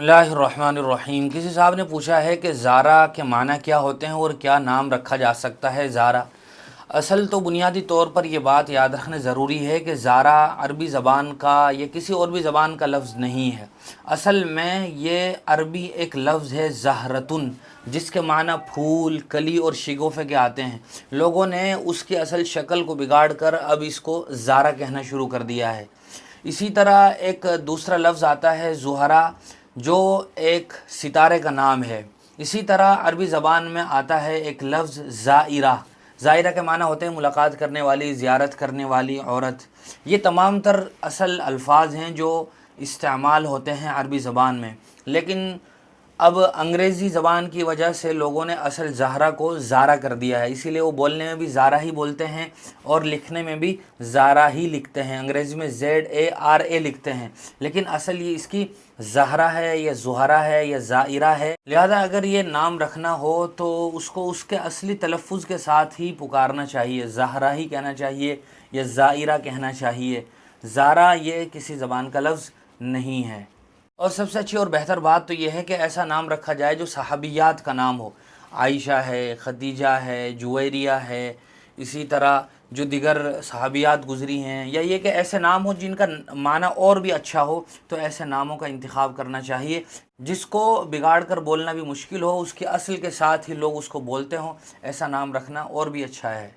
बिस्मिल्लाहिर्रहमानिर्रहीम। किसी साहब ने पूछा है कि ज़ारा के माना क्या होते हैं और क्या नाम रखा जा सकता है ज़ारा। असल तो बुनियादी तौर पर यह बात याद रखना ज़रूरी है कि ज़ारा अरबी ज़बान का या किसी और भी ज़बान का लफ्ज़ नहीं है। असल में ये अरबी एक लफ्ज़ है ज़हरतुन, जिसके माना फूल, कली और शिगोफ़े के आते हैं। लोगों ने उसकी असल शक्ल को बिगाड़ कर अब इसको ज़ारा कहना शुरू कर दिया है। इसी तरह एक दूसरा लफ्ज़ आता है ज़ुहरा, जो एक सितारे का नाम है। इसी तरह अरबी ज़बान में आता है एक लफ्ज़ ज़ाइरा। ज़ाइरा के माना होते हैं मुलाकात करने वाली, ज़ियारत करने वाली औरत। ये तमाम तर असल अल्फाज हैं जो इस्तेमाल होते हैं अरबी ज़बान में, लेकिन अब अंग्रेज़ी ज़बान की वजह से लोगों ने असल ज़हरा को ज़ारा कर दिया है, इसीलिए वो बोलने में भी ज़ारा ही बोलते हैं और लिखने में भी ज़ारा ही लिखते हैं। अंग्रेज़ी में ZARA लिखते हैं, लेकिन असल ये इसकी ज़हरा है या ज़ुहरा है या ज़ाइरा है। लिहाजा अगर ये नाम रखना हो तो उसको उसके असली तलफ़्फ़ुज़ के साथ ही पुकारना चाहिए, ज़हरा ही कहना चाहिए या ज़ाइरा कहना चाहिए। ज़ारा ये किसी ज़बान का लफ्ज़ नहीं है। और सबसे अच्छी और बेहतर बात तो यह है कि ऐसा नाम रखा जाए जो सहाबियात का नाम हो। आयशा है, खदीजा है, जुवैरिया है, इसी तरह जो दिगर सहाबियात गुज़री हैं, या ये कि ऐसे नाम हो जिनका माना और भी अच्छा हो, तो ऐसे नामों का इंतखाब करना चाहिए जिसको बिगाड़ कर बोलना भी मुश्किल हो, उसके असल के साथ ही लोग उसको बोलते हों। ऐसा नाम रखना और भी अच्छा है।